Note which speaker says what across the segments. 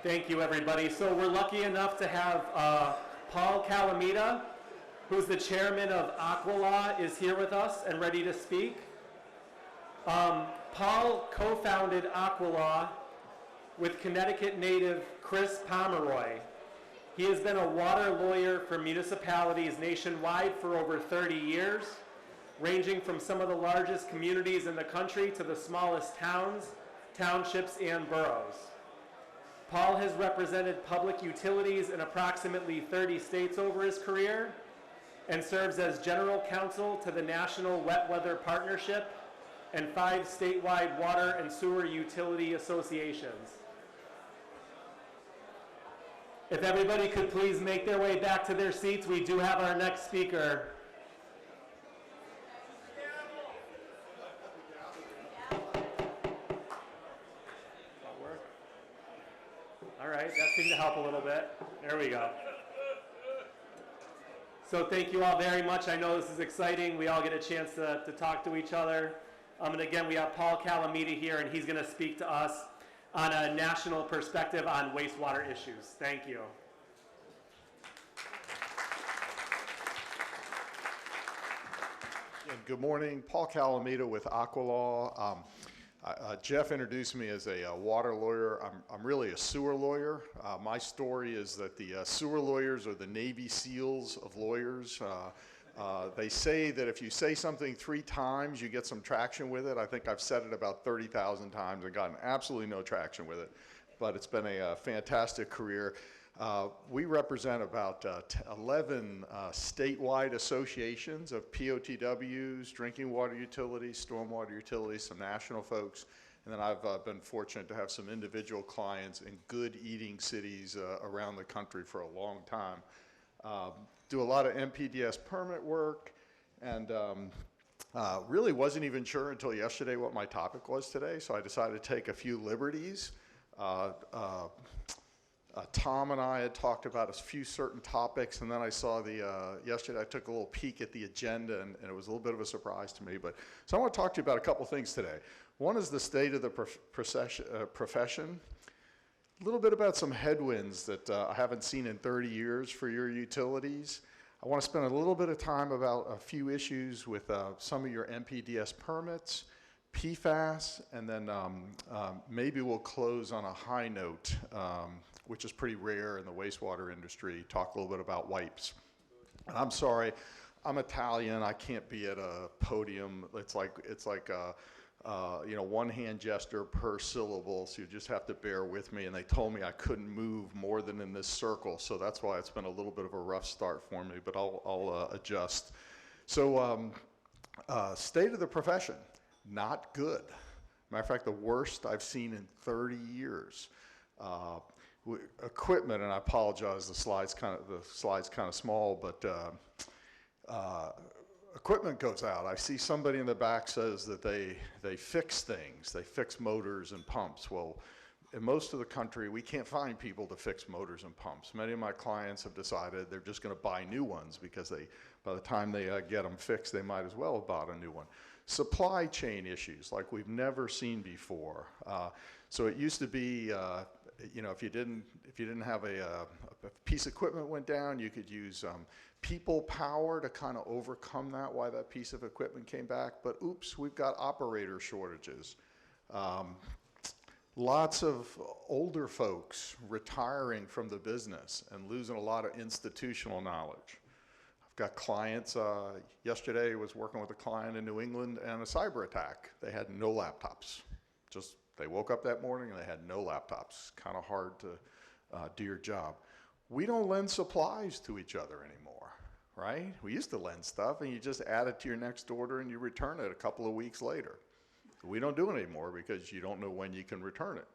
Speaker 1: Thank you, everybody. So we're lucky enough to have Paul Calamita, who's the chairman of Aqualaw, is here with us and ready to speak. Paul co-founded Aqualaw with Connecticut native Chris Pomeroy. He has been a water lawyer for municipalities nationwide for over 30 years, ranging from some of the largest communities in the country to the smallest towns, townships, and boroughs. Paul has represented public utilities in approximately 30 states over his career and serves as general counsel to the National Wet Weather Partnership and 5 statewide water and sewer utility associations. If everybody could please make their way back to their seats, we do have our next speaker. All right, that seemed to help a little bit. There we go. So thank you all very much. I know this is exciting. We all get a chance to talk to each other. And again, we have Paul Calamita here, and he's going to speak to us on a national perspective on wastewater issues. Thank you.
Speaker 2: Good morning. Paul Calamita with Aqualaw. Jeff introduced me as a water lawyer. I'm really a sewer lawyer. My story is that the sewer lawyers are the Navy SEALs of lawyers. They say that if you say something 3 times, you get some traction with it. I think I've said it about 30,000 times and gotten absolutely no traction with it. But it's been a fantastic career. We represent about 11 statewide associations of POTWs, drinking water utilities, stormwater utilities, some national folks, and then I've been fortunate to have some individual clients in good eating cities around the country for a long time. Do a lot of MPDS permit work, and really wasn't even sure until yesterday what my topic was today, so I decided to take a few liberties. Tom and I had talked about a few certain topics, and then I saw yesterday I took a little peek at the agenda, and it was a little bit of a surprise to me. So I want to talk to you about a couple things today. One is the state of the profession, a little bit about some headwinds that I haven't seen in 30 years for your utilities. I want to spend a little bit of time about a few issues with some of your MPDS permits, PFAS, and then maybe we'll close on a high note, which is pretty rare in the wastewater industry, talk a little bit about wipes. And I'm sorry, I'm Italian, I can't be at a podium. It's like one hand gesture per syllable, so you just have to bear with me. And they told me I couldn't move more than in this circle, so that's why it's been a little bit of a rough start for me, but I'll adjust. So state of the profession, not good. Matter of fact, the worst I've seen in 30 years. Equipment, and I apologize, the slide's kind of small, but equipment goes out. I see somebody in the back says that they fix things, they fix motors and pumps. Well, in most of the country, we can't find people to fix motors and pumps. Many of my clients have decided they're just going to buy new ones because by the time they get them fixed, they might as well have bought a new one. Supply chain issues like we've never seen before. So it used to be, if you didn't have a piece of equipment went down, you could use people power to kind of overcome that, why that piece of equipment came back. But oops, we've got operator shortages. Lots of older folks retiring from the business and losing a lot of institutional knowledge. I've got clients, yesterday I was working with a client in New England and a cyber attack. They had no laptops. They woke up that morning and they had no laptops. Kind of hard to do your job. We don't lend supplies to each other anymore, right? We used to lend stuff and you just add it to your next order and you return it a couple of weeks later. We don't do it anymore because you don't know when you can return it.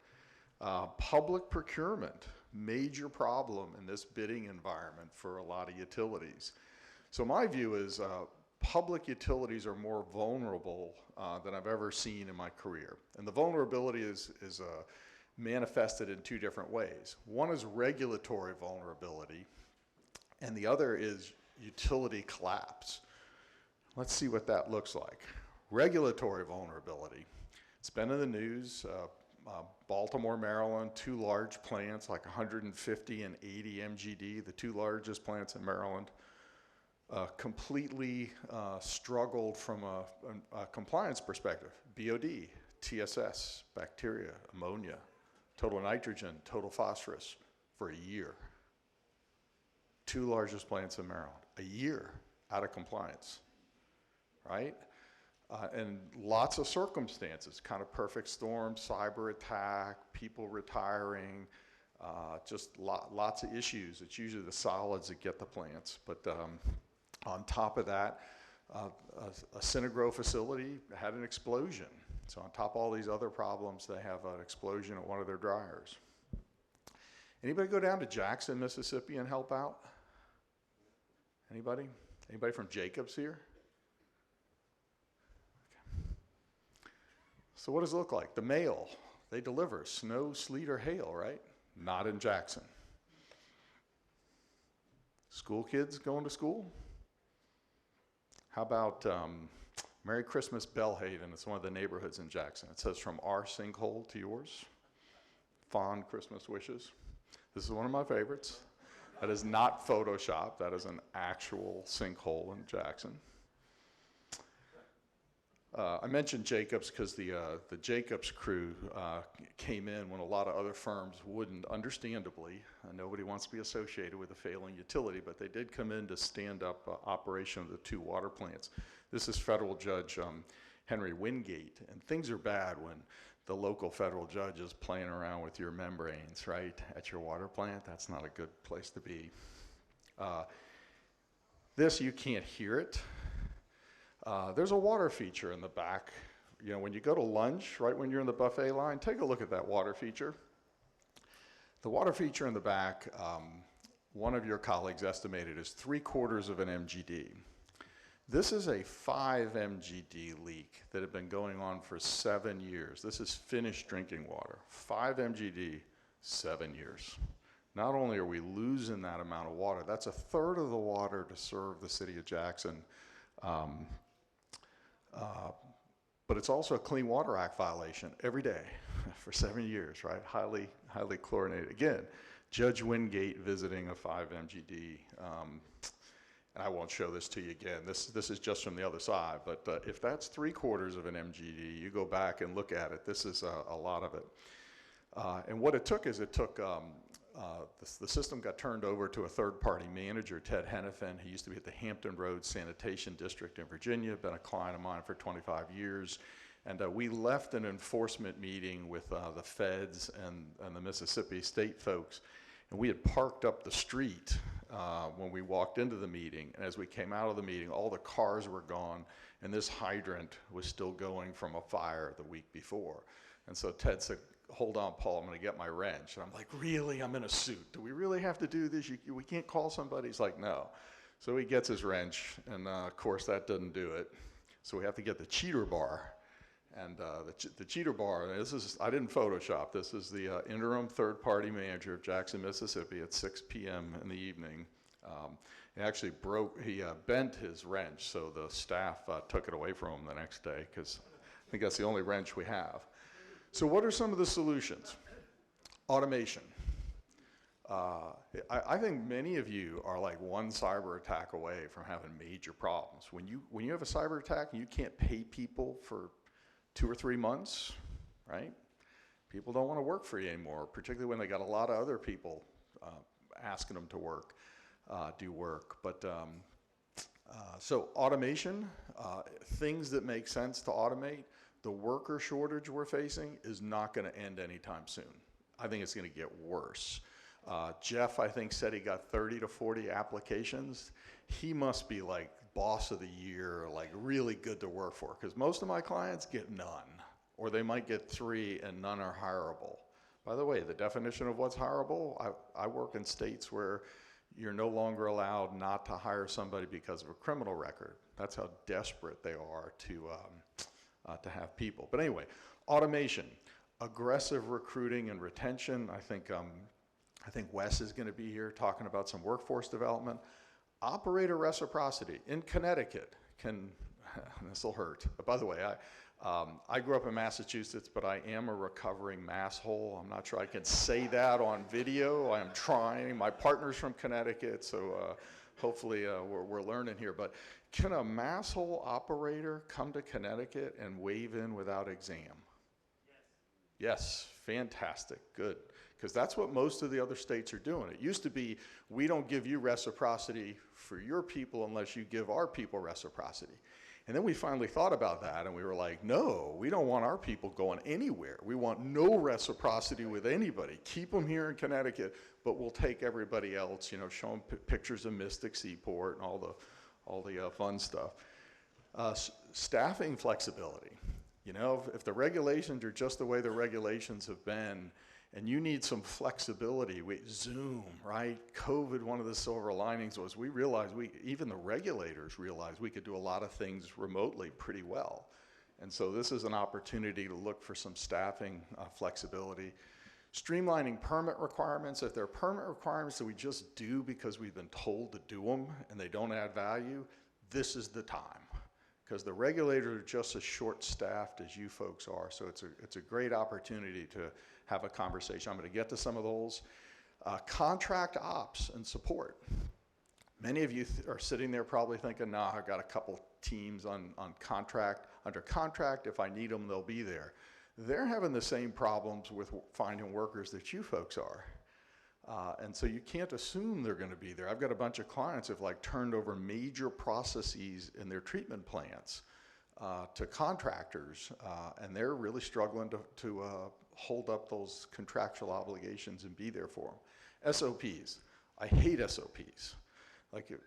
Speaker 2: Public procurement, major problem in this bidding environment for a lot of utilities. So my view is public utilities are more vulnerable than I've ever seen in my career. And the vulnerability is manifested in 2 different ways. One is regulatory vulnerability, and the other is utility collapse. Let's see what that looks like. Regulatory vulnerability. It's been in the news. Baltimore, Maryland, 2 large plants, like 150 and 80 MGD, the 2 largest plants in Maryland. Completely struggled from a compliance perspective. BOD, TSS, bacteria, ammonia, total nitrogen, total phosphorus for a year. 2 largest plants in Maryland, a year out of compliance, right? And lots of circumstances, kind of perfect storm, cyber attack, people retiring, just lots of issues. It's usually the solids that get the plants. But on top of that, a Synagro facility had an explosion. So on top of all these other problems, they have an explosion at one of their dryers. Anybody go down to Jackson, Mississippi and help out? Anybody? Anybody from Jacobs here? Okay. So what does it look like? The mail, they deliver snow, sleet, or hail, right? Not in Jackson. School kids going to school? How about Merry Christmas, Bellhaven? It's one of the neighborhoods in Jackson. It says, from our sinkhole to yours. Fond Christmas wishes. This is one of my favorites. That is not Photoshop. That is an actual sinkhole in Jackson. I mentioned Jacobs because the Jacobs crew came in when a lot of other firms wouldn't, understandably. Nobody wants to be associated with a failing utility, but they did come in to stand up operation of the 2 water plants. This is federal judge Henry Wingate, and things are bad when the local federal judge is playing around with your membranes, right, at your water plant. That's not a good place to be. This, you can't hear it. There's a water feature in the back. You know, when you go to lunch, right when you're in the buffet line, take a look at that water feature. The water feature in the back, one of your colleagues estimated is 3/4 of an MGD. This is a 5 MGD leak that had been going on for 7 years. This is finished drinking water. 5 MGD, 7 years. Not only are we losing that amount of water, that's 1/3 of the water to serve the city of Jackson. But it's also a Clean Water Act violation every day for 7 years, right? Highly chlorinated. Again, Judge Wingate visiting a 5 MGD. And I won't show this to you again. This is just from the other side. But if that's 3/4 of an MGD, you go back and look at it. This is a lot of it. And what it took is the system got turned over to a third-party manager, Ted Hennepin. He used to be at the Hampton Roads Sanitation District in Virginia, been a client of mine for 25 years. And we left an enforcement meeting with the feds and the Mississippi state folks. And we had parked up the street when we walked into the meeting. And as we came out of the meeting, all the cars were gone. And this hydrant was still going from a fire the week before. And so Ted said, hold on, Paul, I'm going to get my wrench. And I'm like, really? I'm in a suit. Do we really have to do this? We can't call somebody? He's like, no. So he gets his wrench, and of course that doesn't do it. So we have to get the cheater bar. And the cheater bar, I didn't Photoshop, this is the interim third-party manager of Jackson, Mississippi at 6 p.m. in the evening. He actually bent his wrench, so the staff took it away from him the next day, because I think that's the only wrench we have. So what are some of the solutions? Automation. I think many of you are like one cyber attack away from having major problems. When you have a cyber attack and you can't pay people for 2 or 3 months, right? People don't want to work for you anymore, particularly when they got a lot of other people asking them to do work. But so automation, things that make sense to automate. The worker shortage we're facing is not going to end anytime soon. I think it's going to get worse. Jeff, I think, said he got 30 to 40 applications. He must be like boss of the year, like really good to work for, because most of my clients get none, or they might get 3 and none are hireable. By the way, the definition of what's hireable, I work in states where you're no longer allowed not to hire somebody because of a criminal record. That's how desperate they are to have people. But anyway, automation, aggressive recruiting and retention. I think Wes is going to be here talking about some workforce development. Operator reciprocity in Connecticut this will hurt. By the way, I grew up in Massachusetts, but I am a recovering masshole. I'm not sure I can say that on video. I am trying. My partner's from Connecticut, so hopefully we're learning here. But can a masshole operator come to Connecticut and waive in without exam? Yes, fantastic, good. Because that's what most of the other states are doing. It used to be, we don't give you reciprocity for your people unless you give our people reciprocity. And then we finally thought about that and we were like, no, we don't want our people going anywhere. We want no reciprocity with anybody. Keep them here in Connecticut, but we'll take everybody else, show them pictures of Mystic Seaport and all the fun stuff. Staffing flexibility. If the regulations are just the way the regulations have been, and you need some flexibility, Zoom, right? COVID, one of the silver linings was we realized, even the regulators realized we could do a lot of things remotely pretty well. And so this is an opportunity to look for some staffing flexibility. Streamlining permit requirements. If there are permit requirements that we just do because we've been told to do them and they don't add value, this is the time. Because the regulators are just as short-staffed as you folks are. So it's a great opportunity to have a conversation. I'm going to get to some of those. Contract ops and support. Many of you are sitting there probably thinking, nah, I've got a couple teams under contract. If I need them, they'll be there. They're having the same problems with finding workers that you folks are. And so you can't assume they're going to be there. I've got a bunch of clients who've turned over major processes in their treatment plants to contractors, and they're really struggling to hold up those contractual obligations and be there for them. SOPs. I hate SOPs.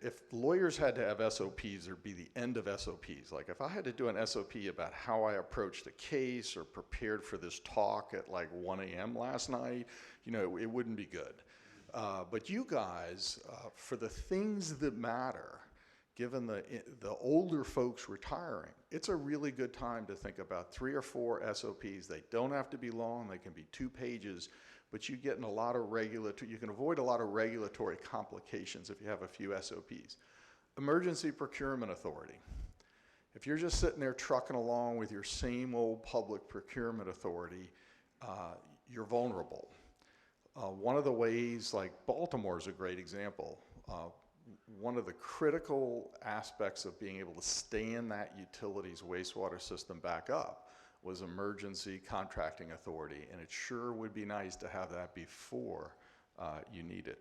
Speaker 2: If lawyers had to have SOPs, there'd be the end of SOPs. If I had to do an SOP about how I approached a case or prepared for this talk at 1 a.m. last night, it wouldn't be good. But you guys, for the things that matter, given the older folks retiring, it's a really good time to think about 3 or 4 SOPs. They don't have to be long, they can be 2 pages, but you can avoid a lot of regulatory complications if you have a few SOPs. Emergency Procurement Authority. If you're just sitting there trucking along with your same old public procurement authority, you're vulnerable. One of the ways, Baltimore is a great example. One of the critical aspects of being able to stand that utilities wastewater system back up was emergency contracting authority, and it sure would be nice to have that before you need it.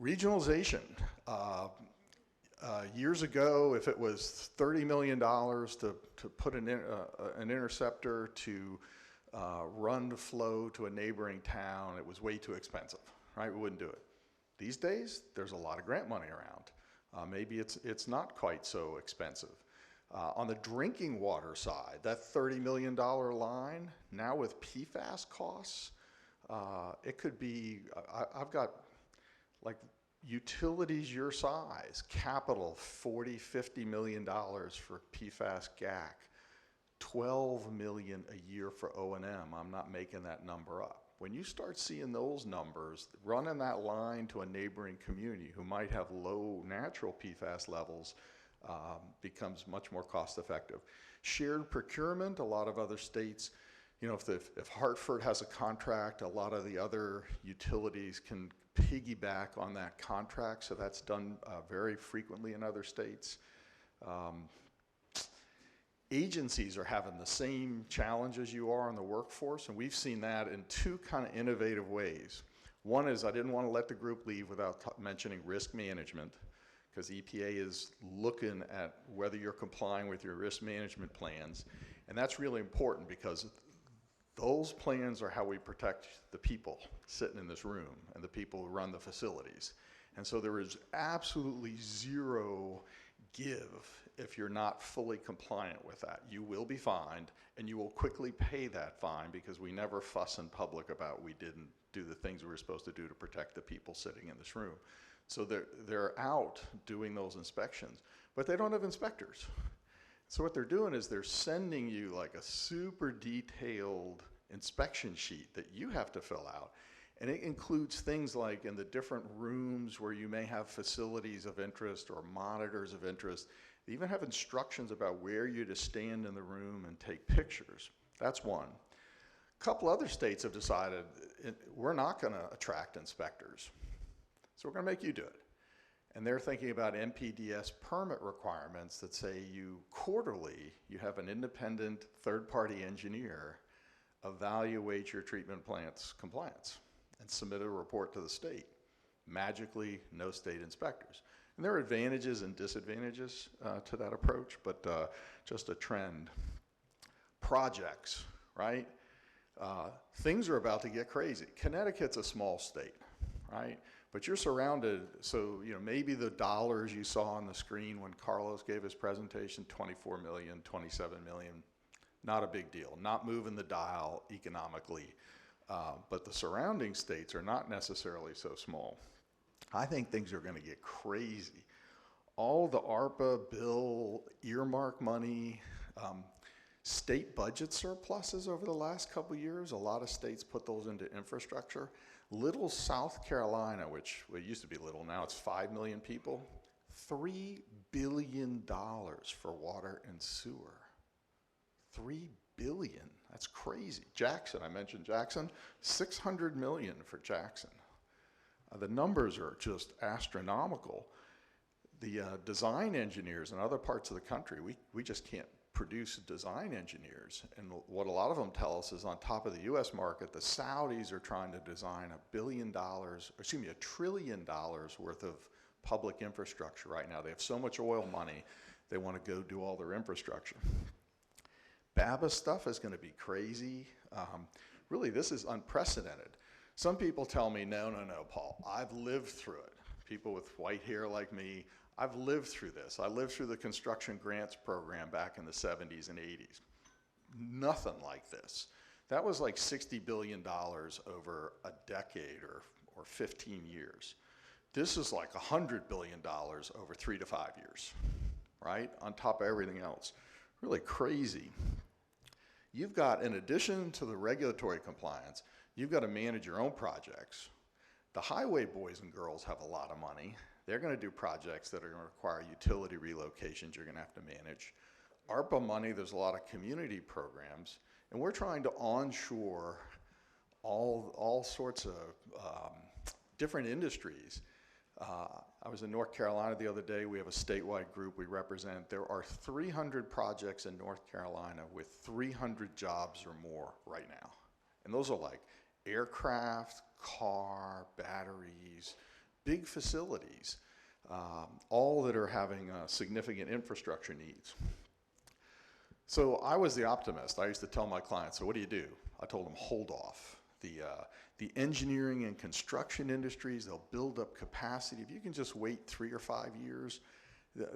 Speaker 2: Regionalization. Years ago, if it was $30 million to put an interceptor to run the flow to a neighboring town, it was way too expensive, right? We wouldn't do it. These days, there's a lot of grant money around. Maybe it's not quite so expensive. On the drinking water side, that $30 million line, now with PFAS costs, it could be, I've got utilities your size, capital, $40–50 million for PFAS GAC, $12 million a year for O&M. I'm not making that number up. When you start seeing those numbers, running that line to a neighboring community who might have low natural PFAS levels becomes much more cost effective. Shared procurement, a lot of other states, if Hartford has a contract, a lot of the other utilities can piggyback on that contract, so that's done very frequently in other states. Agencies are having the same challenges you are in the workforce, and we've seen that in 2 kind of innovative ways. One is I didn't want to let the group leave without mentioning risk management, because EPA is looking at whether you're complying with your risk management plans, and that's really important because those plans are how we protect the people sitting in this room and the people who run the facilities. And so there is absolutely zero give if you're not fully compliant with that. You will be fined, and you will quickly pay that fine because we never fuss in public about we didn't do the things we were supposed to do to protect the people sitting in this room. So they're out doing those inspections, but they don't have inspectors. So what they're doing is they're sending you a super detailed inspection sheet that you have to fill out. And it includes things like in the different rooms where you may have facilities of interest or monitors of interest. They even have instructions about where you're to stand in the room and take pictures. That's one. A couple other states have decided we're not going to attract inspectors, so we're going to make you do it. And they're thinking about NPDES permit requirements that say you quarterly, you have an independent third-party engineer evaluate your treatment plant's compliance and submit a report to the state. Magically, no state inspectors. And there are advantages and disadvantages to that approach, but just a trend. Projects, right? Things are about to get crazy. Connecticut's a small state, right? But you're surrounded, so maybe the dollars you saw on the screen when Carlos gave his presentation, 24 million, 27 million, not a big deal, not moving the dial economically. But the surrounding states are not necessarily so small. I think things are going to get crazy. All the ARPA bill, earmark money, state budget surpluses over the last couple of years, a lot of states put those into infrastructure. Little South Carolina, which used to be little, now it's 5 million people, $3 billion for water and sewer. $3 billion, that's crazy. Jackson, I mentioned Jackson, 600 million for Jackson. The numbers are just astronomical. The design engineers in other parts of the country, we just can't produce design engineers. And what a lot of them tell us is on top of the US market, the Saudis are trying to design $1 trillion worth of public infrastructure right now. They have so much oil money, they want to go do all their infrastructure. BABA stuff is going to be crazy. Really, this is unprecedented. Some people tell me, no, Paul, I've lived through it. People with white hair like me, I've lived through this. I lived through the construction grants program back in the 70s and 80s. Nothing like this. That was like $60 billion over a decade or 15 years. This is like $100 billion over 3 to 5 years, right? On top of everything else. Really crazy. You've got, in addition to the regulatory compliance, you've got to manage your own projects. The highway boys and girls have a lot of money. They're going to do projects that are going to require utility relocations you're going to have to manage. ARPA money, there's a lot of community programs, and we're trying to onshore all sorts of different industries. I was in North Carolina the other day. We have a statewide group we represent. There are 300 projects in North Carolina with 300 jobs or more right now. And those are like aircraft, car, batteries, big facilities, all that are having significant infrastructure needs. So I was the optimist. I used to tell my clients, so what do? I told them, hold off. The engineering and construction industries, they'll build up capacity. If you can just wait 3 or 5 years,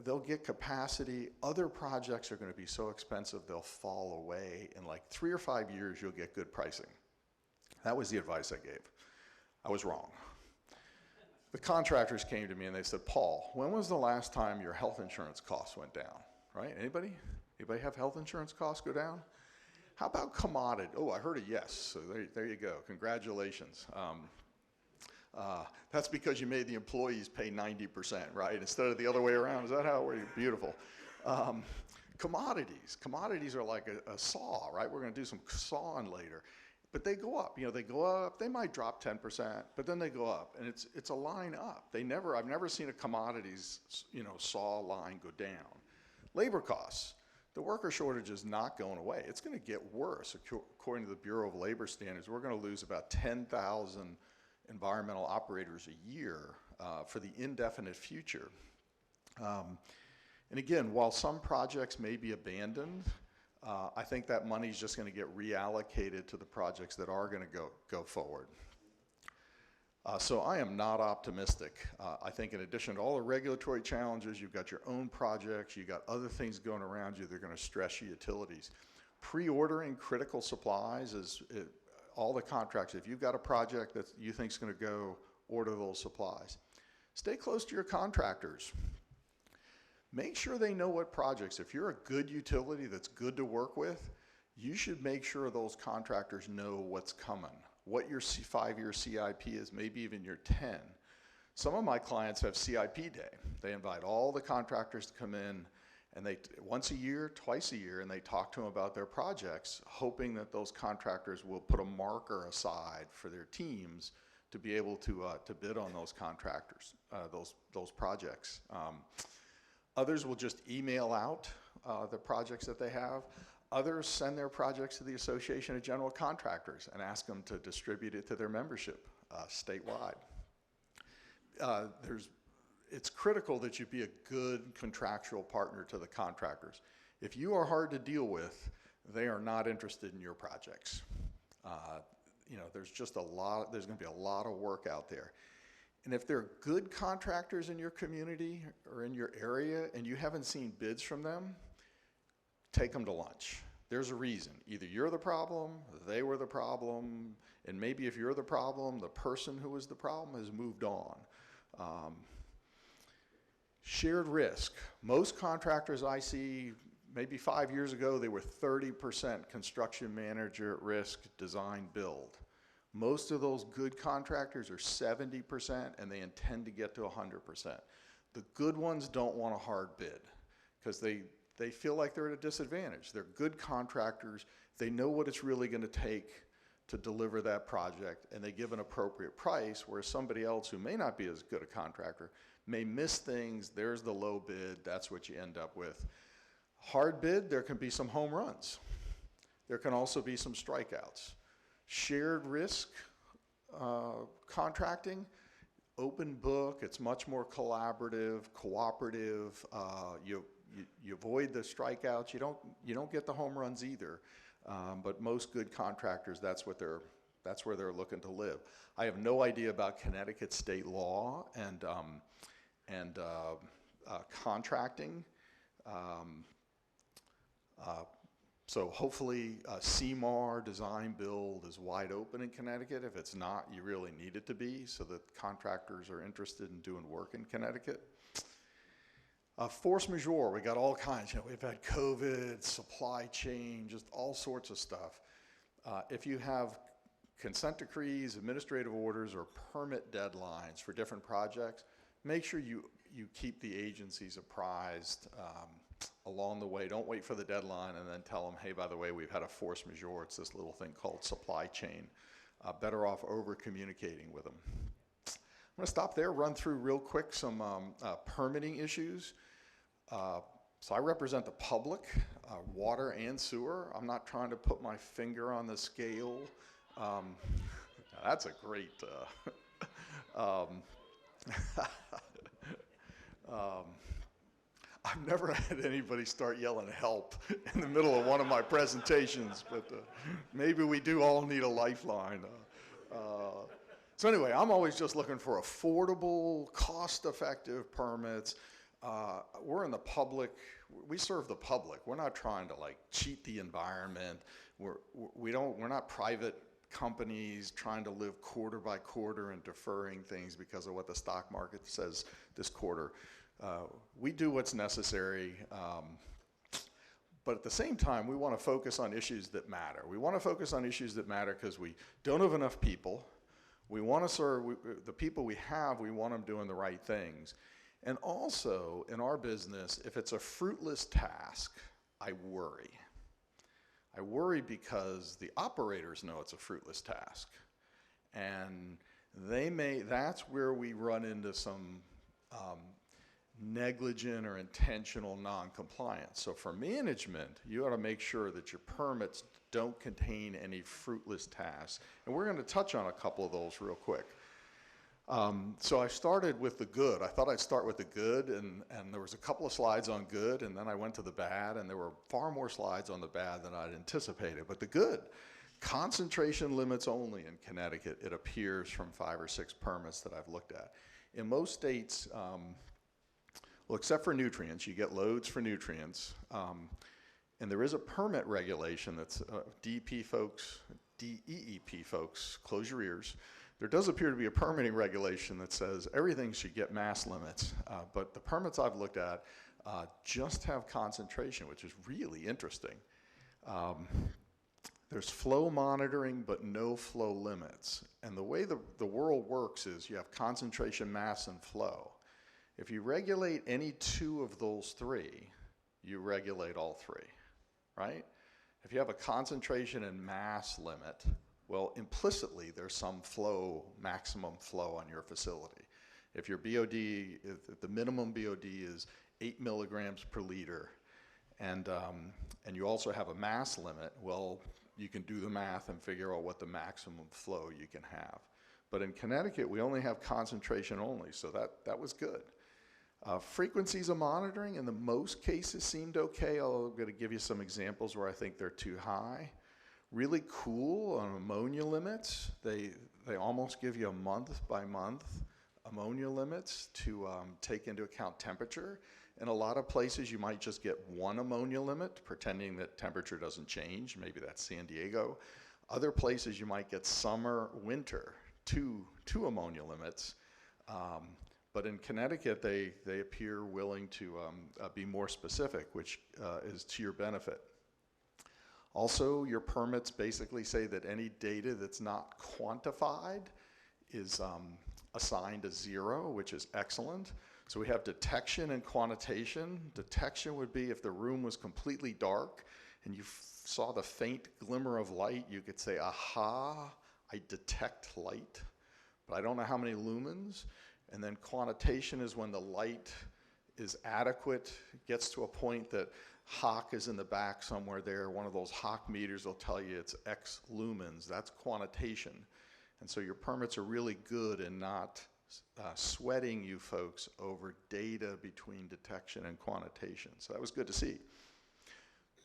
Speaker 2: they'll get capacity. Other projects are going to be so expensive, they'll fall away. In like 3 or 5 years, you'll get good pricing. That was the advice I gave. I was wrong. The contractors came to me and they said, Paul, when was the last time your health insurance costs went down? Right? Anybody have health insurance costs go down? How about commodity? Oh, I heard a yes, so there you go. Congratulations. That's because you made the employees pay 90%, right? Instead of the other way around. Is that how it works? Beautiful. Commodities are like a saw, right? We're going to do some sawing later. But they go up. They go up. They might drop 10%, but then they go up, and it's a line up. I've never seen a commodities saw line go down. Labor costs. The worker shortage is not going away. It's going to get worse. According to the Bureau of Labor Standards, we're going to lose about 10,000 environmental operators a year for the indefinite future. And again, while some projects may be abandoned, I think that money is just going to get reallocated to the projects that are going to go forward. So I am not optimistic. I think in addition to all the regulatory challenges, you've got your own projects, you've got other things going around you that are going to stress your utilities. Pre-ordering critical supplies is all the contracts. If you've got a project that you think is going to go, order those supplies. Stay close to your contractors. Make sure they know what projects. If you're a good utility that's good to work with, you should make sure those contractors know what's coming, what your 5-year CIP is, maybe even your 10. Some of my clients have CIP day. They invite all the contractors to come in And they, once a year, twice a year, and they talk to them about their projects, hoping that those contractors will put a marker aside for their teams to be able to bid on those contractors, those projects. Others will just email out the projects that they have. Others send their projects to the Association of General Contractors and ask them to distribute it to their membership statewide. It's critical that you be a good contractual partner to the contractors. If you are hard to deal with, they are not interested in your projects. You know, there's going to be a lot of work out there. And if they're good contractors in your community or in your area and you haven't seen bids from them, take them to lunch. There's a reason. Either you're the problem, they were the problem, and maybe if you're the problem, the person who was the problem has moved on. Shared risk. Most contractors I see, maybe 5 years ago, they were 30% construction manager at risk, design, build. Most of those good contractors are 70%, and they intend to get to 100%. The good ones don't want a hard bid because they feel like they're at a disadvantage. They're good contractors. They know what it's really going to take to deliver that project, and they give an appropriate price, whereas somebody else who may not be as good a contractor may miss things. There's the low bid. That's what you end up with. Hard bid, there can be some home runs. There can also be some strikeouts. Shared risk contracting, open book. It's much more collaborative, cooperative. You avoid the strikeouts. You don't get the home runs either. But most good contractors, that's where they're looking to live. I have no idea about Connecticut state law and contracting. So hopefully CMAR, design build, is wide open in Connecticut. If it's not, you really need it to be so that contractors are interested in doing work in Connecticut. Force majeure, we got all kinds. You know, we've had COVID, supply chain, just all sorts of stuff. If you have consent decrees, administrative orders, or permit deadlines for different projects, make sure you keep the agencies apprised along the way. Don't wait for the deadline and then tell them, hey, by the way, we've had a force majeure. It's this little thing called supply chain. Better off over communicating with them. I'm going to stop there, run through real quick some permitting issues. So I represent the public, water and sewer. I'm not trying to put my finger on the scale. That's a great, I've never had anybody start yelling help in the middle of one of my presentations, but maybe we do all need a lifeline. So anyway, I'm always just looking for affordable, cost-effective permits. We're in the public, we serve the public. We're not trying to like cheat the environment. We're not private companies trying to live quarter by quarter and deferring things because of what the stock market says this quarter. We do what's necessary, but at the same time, we want to focus on issues that matter. We want to focus on issues that matter because we don't have enough people. We want to serve the people we have, we want them doing the right things. And also, in our business, if it's a fruitless task, I worry. I worry because the operators know it's a fruitless task. And that's where we run into some negligent or intentional non-compliance. So for management, you ought to make sure that your permits don't contain any fruitless tasks. And we're going to touch on a couple of those real quick. So I started with the good. I thought I'd start with the good, and there was a couple of slides on good, and then I went to the bad, and there were far more slides on the bad than I'd anticipated. But the good, concentration limits only in Connecticut, it appears from 5 or 6 permits that I've looked at. In most states, well, except for nutrients, you get loads for nutrients, and there is a permit regulation that's DEP folks, DEEP folks, close your ears. There does appear to be a permitting regulation that says everything should get mass limits, but the permits I've looked at just have concentration, which is really interesting. There's flow monitoring, but no flow limits. And the way the world works is you have concentration, mass, and flow. If you regulate any 2 of those 3, you regulate all three, right? If you have a concentration and mass limit, well, implicitly there's some flow, maximum flow on your facility. If your BOD, if the minimum BOD is 8 milligrams per liter, and you also have a mass limit, well, you can do the math and figure out what the maximum flow you can have. But in Connecticut, we only have concentration only, so that was good. Frequencies of monitoring in the most cases seemed okay. I'm going to give you some examples where I think they're too high. Really cool on ammonia limits. They almost give you a month by month ammonia limits to take into account temperature. In a lot of places, you might just get one ammonia limit, pretending that temperature doesn't change. Maybe that's San Diego. Other places, you might get summer, winter, two ammonia limits. But in Connecticut, they appear willing to be more specific, which is to your benefit. Also, your permits basically say that any data that's not quantified is assigned a 0, which is excellent. So we have detection and quantitation. Detection would be if the room was completely dark and you saw the faint glimmer of light, you could say, aha, I detect light, but I don't know how many lumens. And then quantitation is when the light is adequate, gets to a point that Hawk is in the back somewhere there. One of those Hawk meters will tell you it's X lumens. That's quantitation. And so your permits are really good in not sweating you folks over data between detection and quantitation. So that was good to see.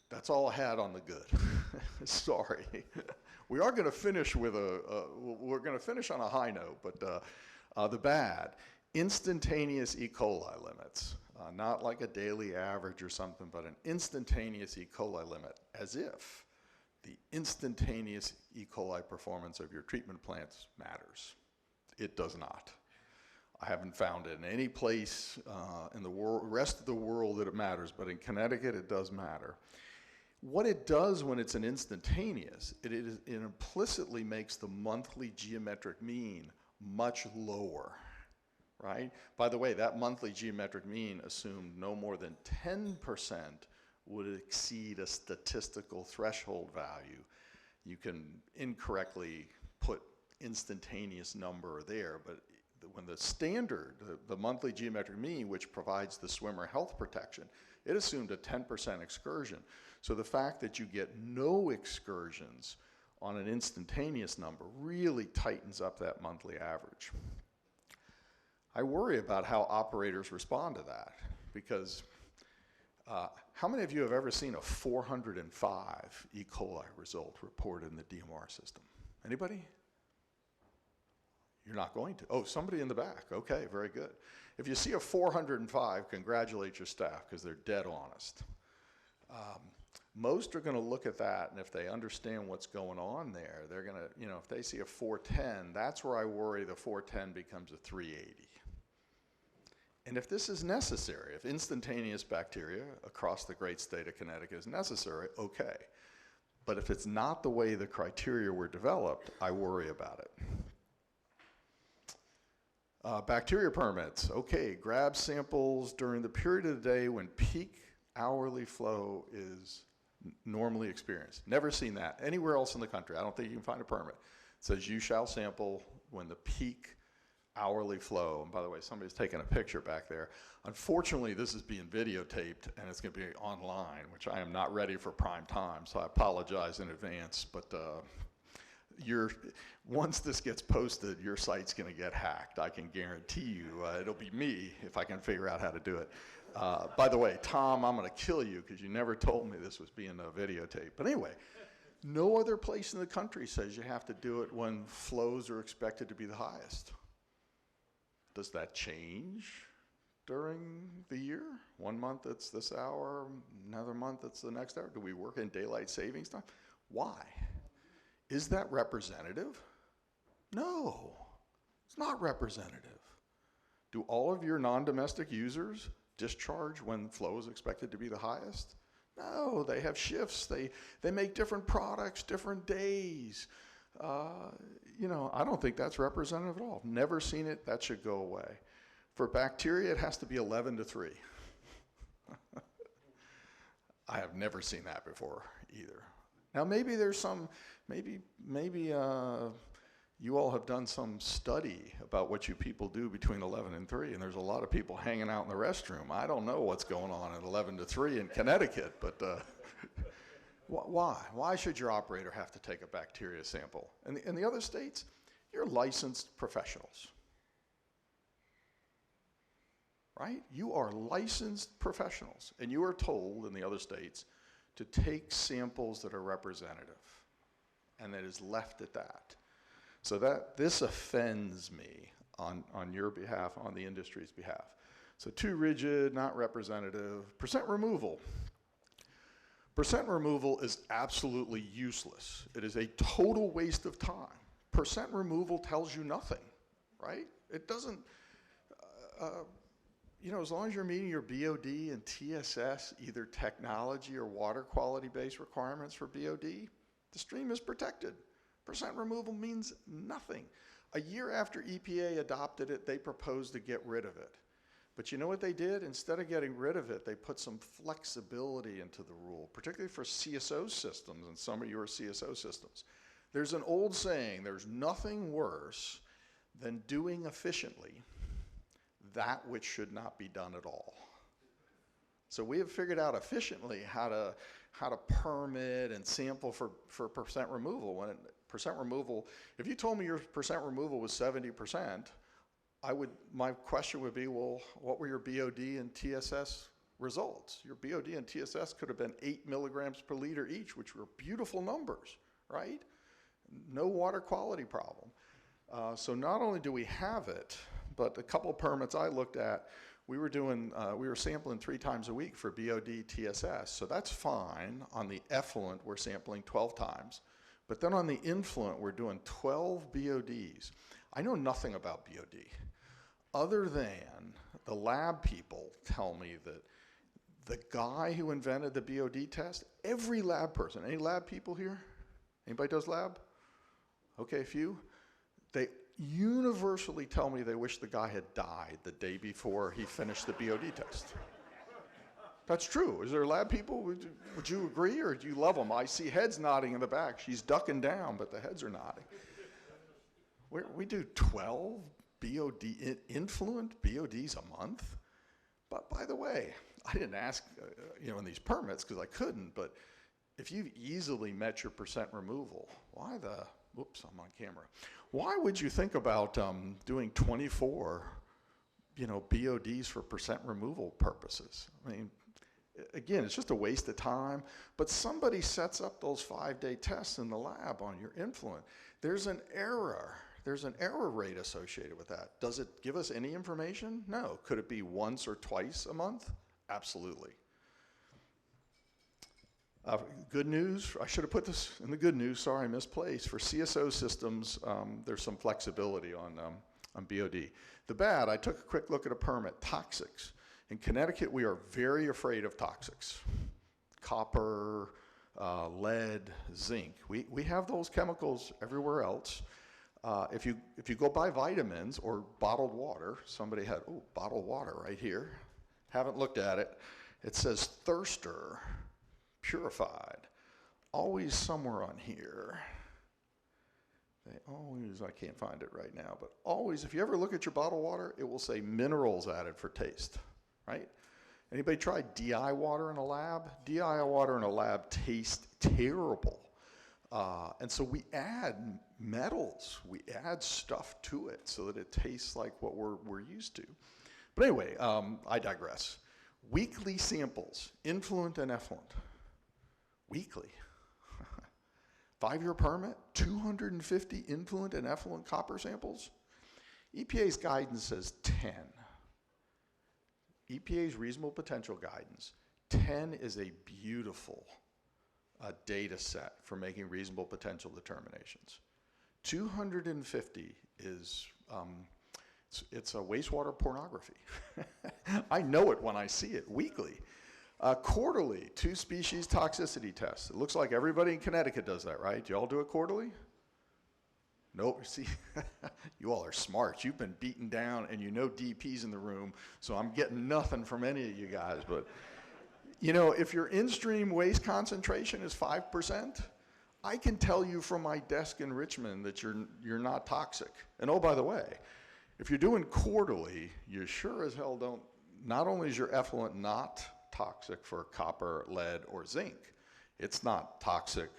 Speaker 2: That's all I had on the good. Sorry. We are going to finish with we're going to finish on a high note, but the bad, instantaneous E. coli limits. Not like a daily average or something, but an instantaneous E. coli limit, as if the instantaneous E. coli performance of your treatment plants matters. It does not. I haven't found it in any place in the rest of the world that it matters, but in Connecticut it does matter. What it does when it's an instantaneous, it implicitly makes the monthly geometric mean much lower, right? By the way, that monthly geometric mean assumed no more than 10% would exceed a statistical threshold value. You can incorrectly put instantaneous number there, but when the standard, the monthly geometric mean, which provides the swimmer health protection, it assumed a 10% excursion. So the fact that you get no excursions on an instantaneous number really tightens up that monthly average. I worry about how operators respond to that, because how many of you have ever seen a 405 E. coli result reported in the DMR system? Anybody? You're not going to. Oh, somebody in the back. Okay, very good. If you see a 405, congratulate your staff, because they're dead honest. Most are going to look at that, and if they understand what's going on there, they're going to, if they see a 410, that's where I worry the 410 becomes a 380. And if this is necessary, if instantaneous bacteria across the great state of Connecticut is necessary, okay. But if it's not the way the criteria were developed, I worry about it. Bacteria permits, okay, grab samples during the period of the day when peak hourly flow is normally experienced. Never seen that anywhere else in the country. I don't think you can find a permit. It says you shall sample when the peak hourly flow, and by the way, somebody's taking a picture back there. Unfortunately, this is being videotaped and it's going to be online, which I am not ready for prime time, so I apologize in advance, but once this gets posted, your site's going to get hacked. I can guarantee you it'll be me if I can figure out how to do it. By the way, Tom, I'm going to kill you because you never told me this was being videotaped. But anyway, no other place in the country says you have to do it when flows are expected to be the highest. Does that change during the year? One month it's this hour, another month it's the next hour. Do we work in daylight savings time? Why? Is that representative? No, it's not representative. Do all of your non-domestic users discharge when flow is expected to be the highest? No, they have shifts. They make different products, different days. I don't think that's representative at all. Never seen it. That should go away. For bacteria, it has to be 11 to 3. I have never seen that before either. Now maybe there's some, maybe you all have done some study about what you people do between 11 and 3, and there's a lot of people hanging out in the restroom. I don't know what's going on at 11 to 3 in Connecticut, but why? Why should your operator have to take a bacteria sample? In the other states, you're licensed professionals, right? You are licensed professionals, and you are told in the other states to take samples that are representative, and that is left at that. So that this offends me on your behalf, on the industry's behalf. So too rigid, not representative. Percent removal. Percent removal is absolutely useless. It is a total waste of time. Percent removal tells you nothing, right? It doesn't, you know, as long as you're meeting your BOD and TSS, either technology or water quality-based requirements for BOD, the stream is protected. Percent removal means nothing. A year after EPA adopted it, they proposed to get rid of it. But you know what they did? Instead of getting rid of it, they put some flexibility into the rule, particularly for CSO systems and some of your CSO systems. There's an old saying, there's nothing worse than doing efficiently that which should not be done at all. So we have figured out efficiently how to permit and sample for percent removal. When percent removal, if you told me your percent removal was 70%, my question would be, well, what were your BOD and TSS results? Your BOD and TSS could have been 8 milligrams per liter each, which were beautiful numbers, right? No water quality problem. So not only do we have it, but a couple of permits I looked at, we were sampling 3 times a week for BOD, TSS, so that's fine. On the effluent, we're sampling 12 times. But then on the influent, we're doing 12 BODs. I know nothing about BOD, other than the lab people tell me that the guy who invented the BOD test, every lab person, any lab people here? Anybody does lab? Okay, a few. They universally tell me they wish the guy had died the day before he finished the BOD test. That's true. Is there lab people? Would you agree, or do you love them? I see heads nodding in the back. She's ducking down, but the heads are nodding. We do 12 BOD, influent BODs a month. But by the way, I didn't ask, in these permits because I couldn't, but if you've easily met your percent removal, whoops, I'm on camera. Why would you think about doing 24, BODs for percent removal purposes? I mean, again, it's just a waste of time, but somebody sets up those 5-day tests in the lab on your influent. There's an error rate associated with that. Does it give us any information? No. Could it be once or twice a month? Absolutely. Good news, I should have put this in the good news, sorry, I misplaced. For CSO systems, there's some flexibility on BOD. The bad, I took a quick look at a permit, toxics. In Connecticut, we are very afraid of toxics. Copper, lead, zinc. We have those chemicals everywhere else. If you go buy vitamins or bottled water, somebody had, bottled water right here. Haven't looked at it. It says thirster, purified. Always somewhere on here. I can't find it right now, but always, if you ever look at your bottled water, it will say minerals added for taste, right? Anybody tried DI water in a lab? DI water in a lab tastes terrible. And so we add metals, we add stuff to it so that it tastes like what we're used to. But anyway, I digress. Weekly samples, influent and effluent. Weekly. 5-year permit, 250 influent and effluent copper samples. EPA's guidance says 10. EPA's reasonable potential guidance, 10 is a beautiful data set for making reasonable potential determinations. 250 is, it's a wastewater pornography. I know it when I see it weekly. Quarterly, 2 species toxicity tests. It looks like everybody in Connecticut does that, right? Do you all do it quarterly? Nope, see, you all are smart. You've been beaten down and you know DP's in the room, so I'm getting nothing from any of you guys, but You know, if your in-stream waste concentration is 5%, I can tell you from my desk in Richmond that you're not toxic. And oh, by the way, if you're doing quarterly, you sure as hell don't, not only is your effluent not toxic for copper, lead, or zinc, it's not toxic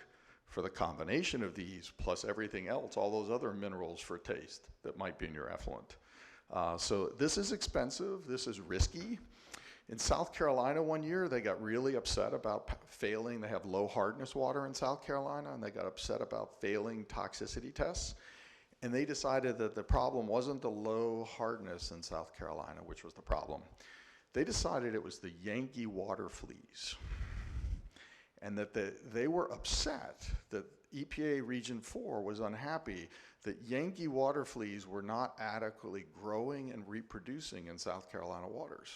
Speaker 2: for the combination of these plus everything else, all those other minerals for taste that might be in your effluent. So this is expensive, this is risky. In South Carolina one year, they got really upset about failing. They have low hardness water in South Carolina, and they got upset about failing toxicity tests. And they decided that the problem wasn't the low hardness in South Carolina, which was the problem. They decided it was the Yankee water fleas. And that they were upset that EPA Region 4 was unhappy that Yankee water fleas were not adequately growing and reproducing in South Carolina waters.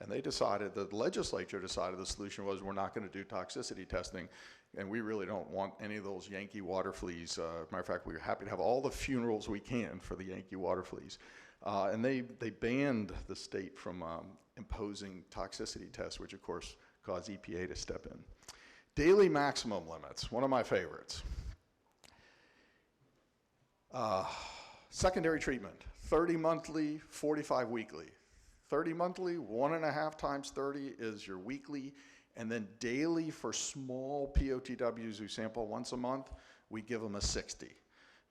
Speaker 2: And they decided, the legislature decided the solution was we're not going to do toxicity testing, and we really don't want any of those Yankee water fleas. Matter of fact, we're happy to have all the funerals we can for the Yankee water fleas. And they banned the state from imposing toxicity tests, which of course caused EPA to step in. Daily maximum limits, one of my favorites. Secondary treatment, 30 monthly, 45 weekly. 30 monthly, 1.5 times 30 is your weekly, and then daily for small POTWs who sample once a month, we give them a 60.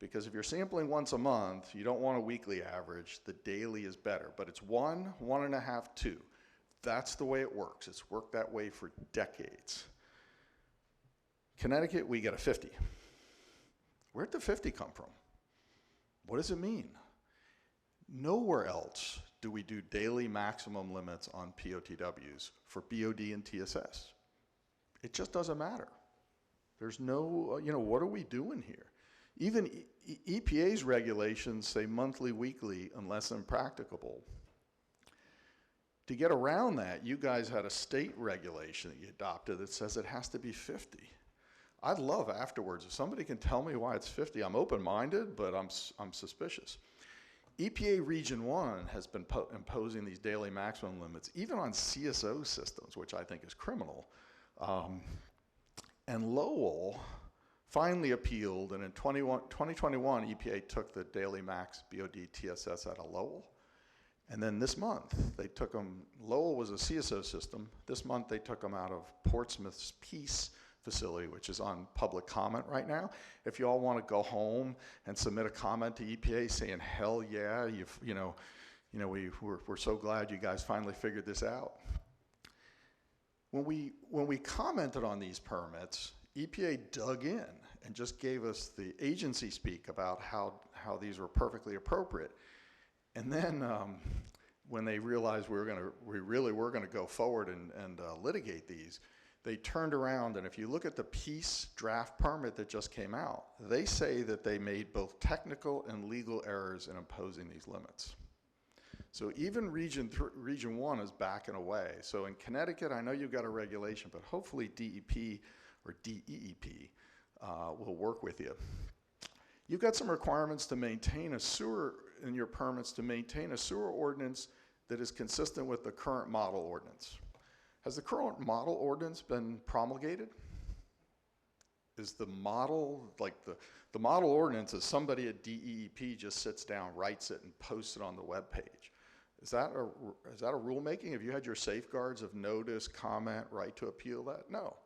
Speaker 2: Because if you're sampling once a month, you don't want a weekly average, the daily is better. But it's 1, 1.5, 2. That's the way it works. It's worked that way for decades. Connecticut, we get a 50. Where'd the 50 come from? What does it mean? Nowhere else do we do daily maximum limits on POTWs for BOD and TSS. It just doesn't matter. There's no, what are we doing here? Even EPA's regulations say monthly, weekly, unless impracticable. To get around that, you guys had a state regulation that you adopted that says it has to be 50. I'd love afterwards, if somebody can tell me why it's 50, I'm open-minded, but I'm suspicious. EPA Region 1 has been imposing these daily maximum limits, even on CSO systems, which I think is criminal. And Lowell finally appealed, and in 2021, EPA took the daily max BOD TSS out of Lowell. And then this month, they took them, Lowell was a CSO system. This month, they took them out of Portsmouth's Peace facility, which is on public comment right now. If you all want to go home and submit a comment to EPA saying, hell yeah, we're so glad you guys finally figured this out. When we commented on these permits, EPA dug in and just gave us the agency speak about how these were perfectly appropriate. And then when they realized we really were going to go forward and litigate these, they turned around, and if you look at the Peace draft permit that just came out, they say that they made both technical and legal errors in imposing these limits. So even Region 1 is backing away. So in Connecticut, I know you've got a regulation, but hopefully DEP or DEEP will work with you. You've got some requirements to maintain a sewer in your permits, to maintain a sewer ordinance that is consistent with the current model ordinance. Has the current model ordinance been promulgated? Is the model, like the model ordinance is somebody at DEEP just sits down, writes it, and posts it on the web page. Is that a rulemaking? Have you had your safeguards of notice, comment, right to appeal that? No.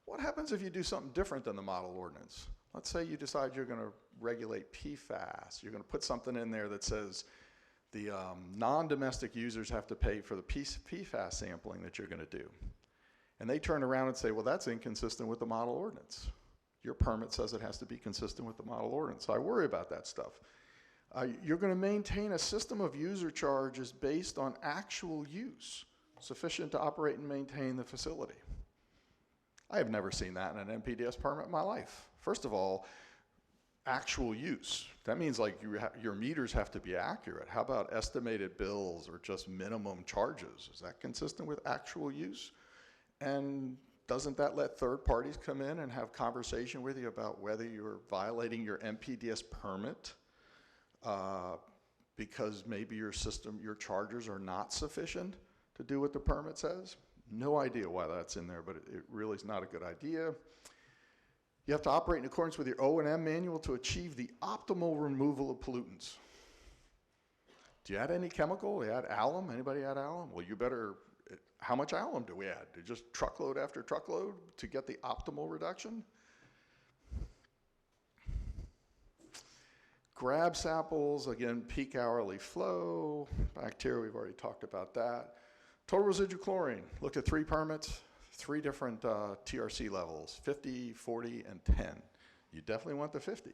Speaker 2: What happens if you do something different than the model ordinance? Let's say you decide you're going to regulate PFAS. You're going to put something in there that says the non-domestic users have to pay for the PFAS sampling that you're going to do. And they turn around and say, well, that's inconsistent with the model ordinance. Your permit says it has to be consistent with the model ordinance. So I worry about that stuff. You're going to maintain a system of user charges based on actual use, sufficient to operate and maintain the facility. I have never seen that in an NPDES permit in my life. First of all, actual use. That means like your meters have to be accurate. How about estimated bills or just minimum charges? Is that consistent with actual use? And doesn't that let third parties come in and have conversation with you about whether you're violating your NPDES permit because maybe your system, your chargers are not sufficient to do what the permit says? No idea why that's in there, but it really is not a good idea. You have to operate in accordance with your O&M manual to achieve the optimal removal of pollutants. Do you add any chemical? You add alum? Anybody add alum? Well, you better, how much alum do we add? Do just truckload after truckload to get the optimal reduction? Grab samples, again, peak hourly flow. Bacteria, we've already talked about that. Total residual chlorine, looked at 3 permits, 3 different TRC levels, 50, 40, and 10. You definitely want the 50.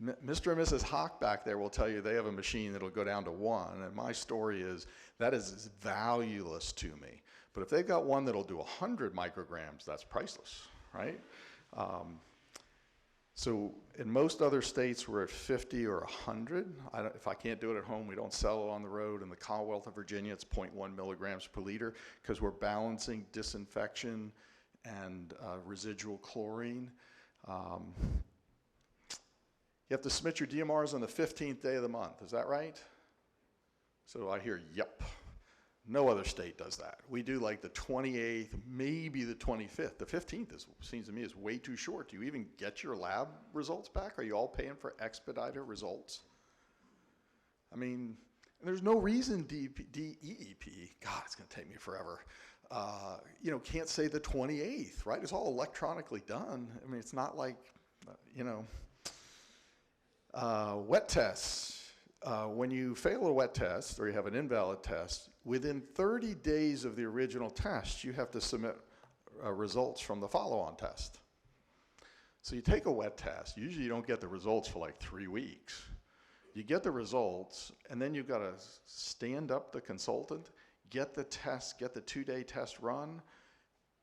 Speaker 2: Mr. and Mrs. Hawk back there will tell you they have a machine that'll go down to 1, and my story is that is valueless to me. But if they've got one that'll do 100 micrograms, that's priceless, right? So in most other states, we're at 50 or 100. If I can't do it at home, we don't sell it on the road. In the Commonwealth of Virginia, it's 0.1 milligrams per liter because we're balancing disinfection and residual chlorine. You have to submit your DMRs on the 15th day of the month. Is that right? So I hear, yep. No other state does that. We do like the 28th, maybe the 25th. The 15th seems to me is way too short. Do you even get your lab results back? Are you all paying for expedited results? I mean, there's no reason DEEP, God, it's going to take me forever, can't say the 28th, right? It's all electronically done. I mean, it's not like, wet tests. When you fail a wet test or you have an invalid test, within 30 days of the original test, you have to submit results from the follow-on test. So you take a wet test. Usually you don't get the results for like 3 weeks. You get the results, and then you've got to stand up the consultant, get the test, get the 2-day test run,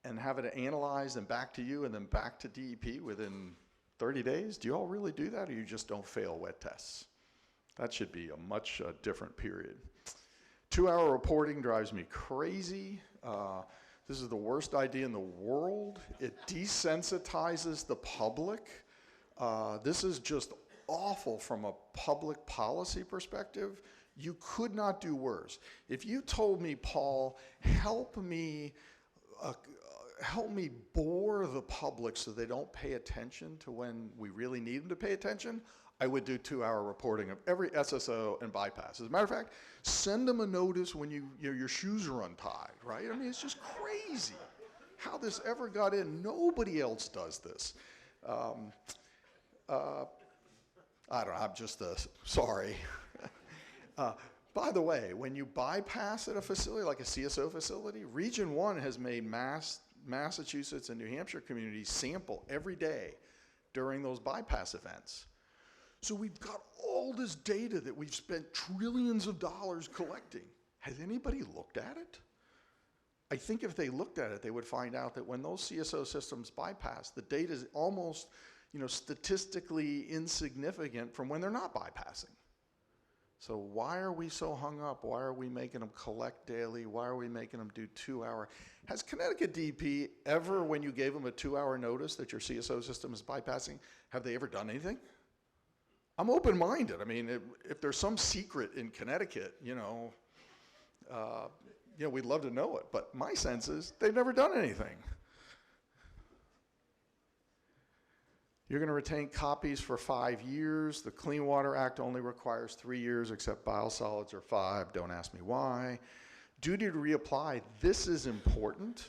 Speaker 2: and have it analyzed and back to you and then back to DEP within 30 days. Do you all really do that, or you just don't fail wet tests? That should be a much different period. 2-hour reporting drives me crazy. This is the worst idea in the world. It desensitizes the public. This is just awful from a public policy perspective. You could not do worse. If you told me, Paul, help me bore the public so they don't pay attention to when we really need them to pay attention, I would do 2-hour reporting of every SSO and bypass. As a matter of fact, send them a notice when your shoes are untied, right? I mean, it's just crazy how this ever got in. Nobody else does this. I don't know, I'm just sorry. By the way, when you bypass at a facility like a CSO facility, Region 1 has made Massachusetts and New Hampshire communities sample every day during those bypass events. So we've got all this data that we've spent trillions of dollars collecting. Has anybody looked at it? I think if they looked at it, they would find out that when those CSO systems bypass, the data is almost, statistically insignificant from when they're not bypassing. So why are we so hung up? Why are we making them collect daily? Why are we making them do 2-hour? Has Connecticut DP ever, when you gave them a 2-hour notice that your CSO system is bypassing, have they ever done anything? I'm open-minded. I mean, if there's some secret in Connecticut, we'd love to know it. But my sense is they've never done anything. You're going to retain copies for 5 years. The Clean Water Act only requires 3 years, except biosolids are 5. Don't ask me why. Duty to reapply. This is important.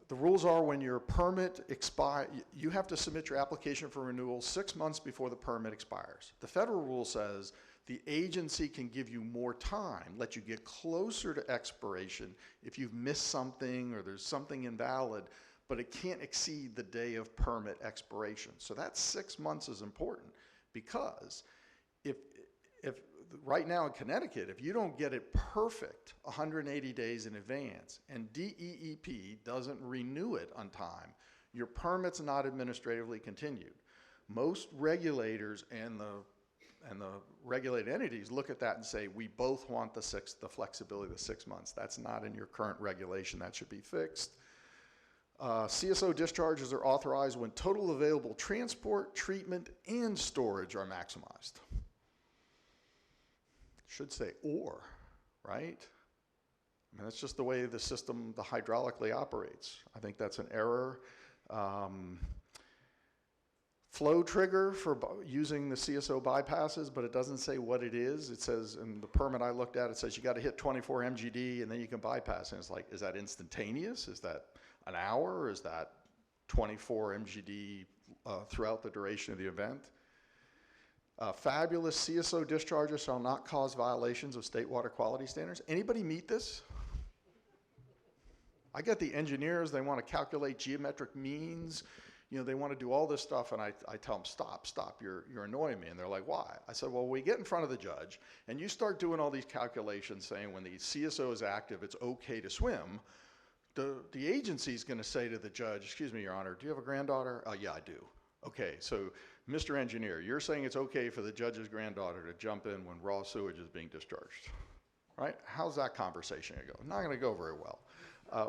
Speaker 2: The rules are when your permit expires, you have to submit your application for renewal 6 months before the permit expires. The federal rule says the agency can give you more time, let you get closer to expiration if you've missed something or there's something invalid, but it can't exceed the day of permit expiration. So that 6 months is important because if right now in Connecticut, if you don't get it perfect 180 days in advance and DEEP doesn't renew it on time, your permit's not administratively continued. Most regulators and the regulated entities look at that and say, we both want the flexibility of the 6 months. That's not in your current regulation. That should be fixed. CSO discharges are authorized when total available transport, treatment, and storage are maximized. Should say or, right? I mean, that's just the way the system, the hydraulically operates. I think that's an error. Flow trigger for using the CSO bypasses, but it doesn't say what it is. It says, in the permit I looked at, it says you got to hit 24 MGD and then you can bypass. And it's like, is that instantaneous? Is that an hour? Is that 24 MGD throughout the duration of the event? Fabulous CSO discharges shall not cause violations of state water quality standards. Anybody meet this? I get the engineers, they want to calculate geometric means. You know, they want to do all this stuff, and I tell them, stop, you're annoying me. And they're like, why? I said, well, we get in front of the judge, and you start doing all these calculations saying when the CSO is active, it's okay to swim. The agency's going to say to the judge, excuse me, Your Honor, do you have a granddaughter? Yeah, I do. Okay, so Mr. Engineer, you're saying it's okay for the judge's granddaughter to jump in when raw sewage is being discharged, right? How's that conversation going to go? Not going to go very well.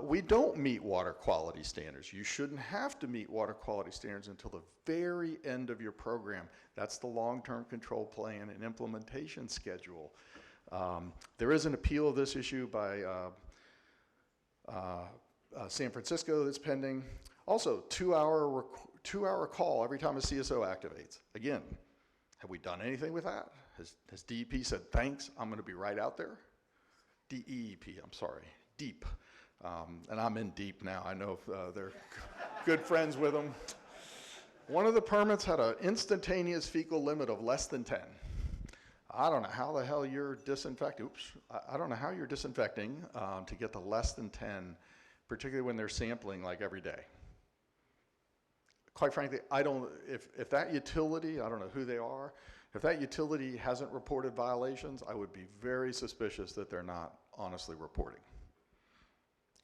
Speaker 2: We don't meet water quality standards. You shouldn't have to meet water quality standards until the very end of your program. That's the long-term control plan and implementation schedule. There is an appeal of this issue by San Francisco that's pending. Also, two-hour call every time a CSO activates. Again, have we done anything with that? Has DEP said, thanks, I'm going to be right out there? DEP, I'm sorry, DEEP. And I'm in deep now. I know they're good friends with them. One of the permits had an instantaneous fecal limit of less than 10. I don't know how the hell you're disinfecting. I don't know how you're disinfecting to get to less than 10, particularly when they're sampling like every day. Quite frankly, if that utility, I don't know who they are, if that utility hasn't reported violations, I would be very suspicious that they're not honestly reporting.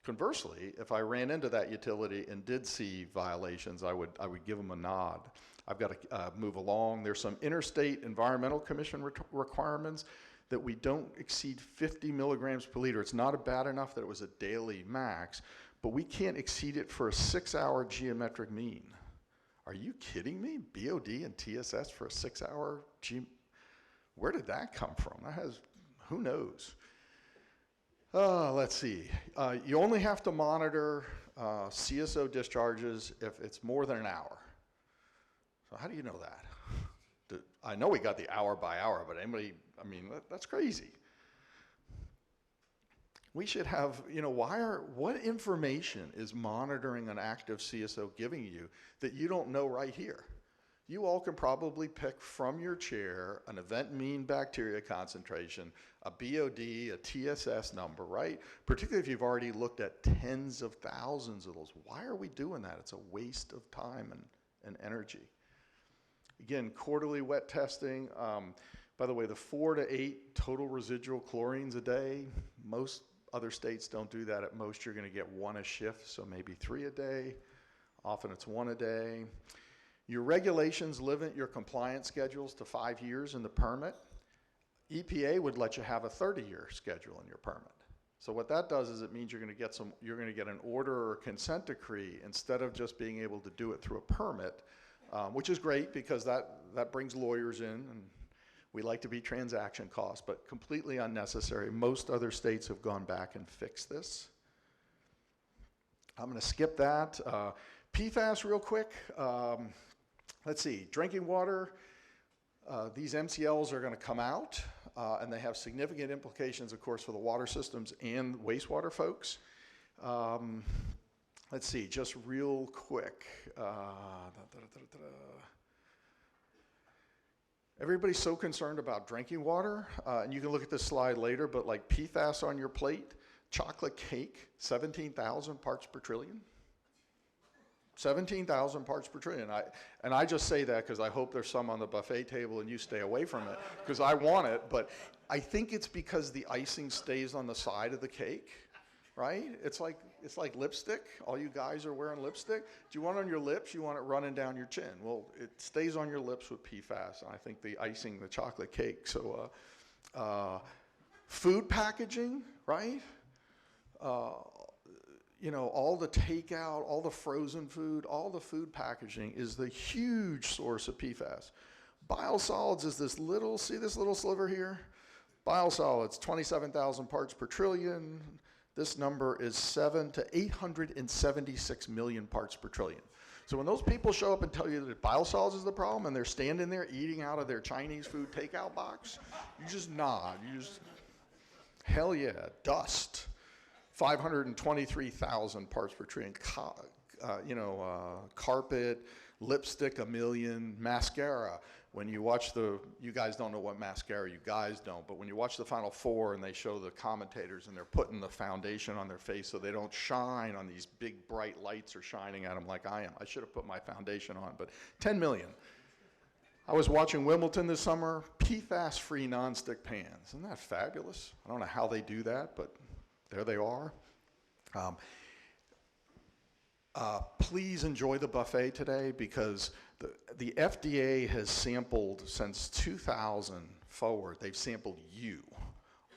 Speaker 2: Conversely, if I ran into that utility and did see violations, I would give them a nod. I've got to move along. There's some interstate environmental commission requirements that we don't exceed 50 milligrams per liter. It's not bad enough that it was a daily max, but we can't exceed it for a 6-hour geometric mean. Are you kidding me? BOD and TSS for a 6-hour where did that come from? Who knows? Let's see. You only have to monitor CSO discharges if it's more than an hour. So how do you know that? I know we got the hour by hour, but that's crazy. We should have, what information is monitoring an active CSO giving you that you don't know right here? You all can probably pick from your chair an event mean bacteria concentration, a BOD, a TSS number, right? Particularly if you've already looked at tens of thousands of those. Why are we doing that? It's a waste of time and energy. Again, quarterly wet testing. By the way, the 4 to 8 total residual chlorines a day, most other states don't do that. At most, you're going to get 1 a shift, so maybe 3 a day. Often it's 1 a day. Your regulations limit your compliance schedules to 5 years in the permit. EPA would let you have a 30-year schedule in your permit. So what that does is it means you're going to get an order or consent decree instead of just being able to do it through a permit, which is great because that brings lawyers in, and we like to be transaction costs, but completely unnecessary. Most other states have gone back and fixed this. I'm going to skip that. PFAS real quick. Let's see, drinking water, these MCLs are going to come out, and they have significant implications, of course, for the water systems and wastewater folks. Let's see, just real quick. Everybody's so concerned about drinking water, and you can look at this slide later, but like PFAS on your plate, chocolate cake, 17,000 parts per trillion. 17,000 parts per trillion. And I just say that because I hope there's some on the buffet table and you stay away from it because I want it, but I think it's because the icing stays on the side of the cake, right? It's like lipstick. All you guys are wearing lipstick. Do you want it on your lips? You want it running down your chin. Well, it stays on your lips with PFAS, and I think the icing, the chocolate cake. So food packaging, right? All the takeout, all the frozen food, all the food packaging is the huge source of PFAS. Biosolids is see this little sliver here? Biosolids, 27,000 parts per trillion. This number is 7 to 876 million parts per trillion. So when those people show up and tell you that biosolids is the problem and they're standing there eating out of their Chinese food takeout box, you just nod. You just, hell yeah, dust. 523,000 parts per trillion. Carpet, lipstick, 1 million, mascara. When you watch you guys don't know what mascara, you guys don't, but when you watch the Final Four and they show the commentators and they're putting the foundation on their face so they don't shine on these big bright lights are shining at them like I am. I should have put my foundation on, but 10 million. I was watching Wimbledon this summer, PFAS-free nonstick pans. Isn't that fabulous? I don't know how they do that, but there they are. Please enjoy the buffet today because the FDA has sampled since 2000 forward. They've sampled you.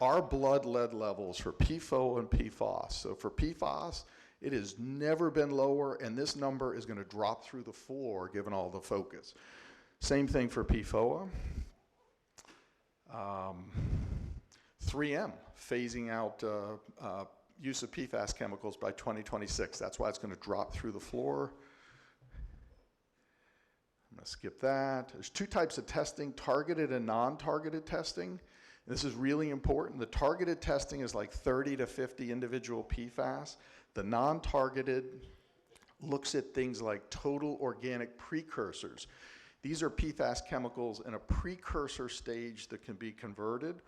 Speaker 2: Our blood lead levels for PFOA and PFOS. So for PFOS, it has never been lower, and this number is going to drop through the floor given all the focus. Same thing for PFOA. 3M phasing out use of PFAS chemicals by 2026. That's why it's going to drop through the floor. I'm going to skip that. There's 2 types of testing, targeted and non-targeted testing. This is really important. The targeted testing is like 30 to 50 individual PFAS. The non-targeted looks at things like total organic precursors. These are PFAS chemicals in a precursor stage that can be converted,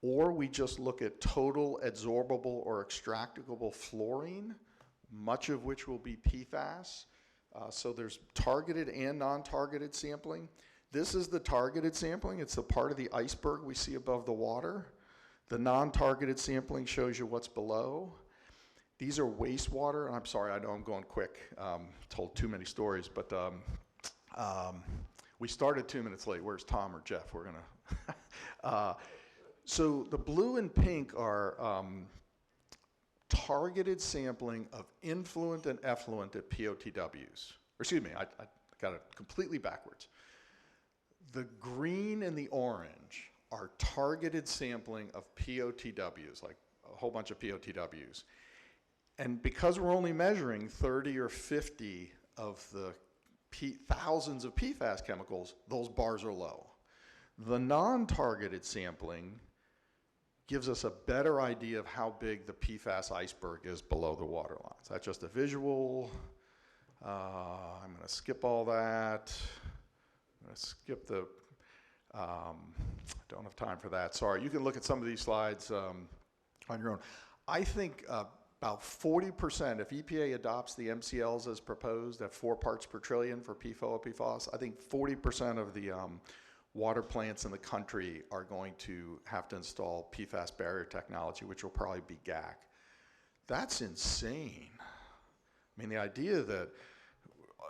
Speaker 2: or we just look at total adsorbable or extractable fluorine, much of which will be PFAS. So there's targeted and non-targeted sampling. This is the targeted sampling. It's the part of the iceberg we see above the water. The non-targeted sampling shows you what's below. These are wastewater, and I'm sorry, I know I'm going quick. Told too many stories, but we started 2 minutes late. Where's Tom or Jeff? We're gonna. So the blue and pink are targeted sampling of influent and effluent at POTWs. Or excuse me, I got it completely backwards. The green and the orange are targeted sampling of POTWs, like a whole bunch of POTWs. And because we're only measuring 30 or 50 of the thousands of PFAS chemicals, those bars are low. The non-targeted sampling gives us a better idea of how big the PFAS iceberg is below the water lines. That's just a visual. I'm going to skip all that. I'm going to skip the, don't have time for that. Sorry, you can look at some of these slides on your own. I think about 40%, if EPA adopts the MCLs as proposed at 4 parts per trillion for PFOA, PFOS, I think 40% of the water plants in the country are going to have to install PFAS barrier technology, which will probably be GAC. That's insane. I mean, the idea that,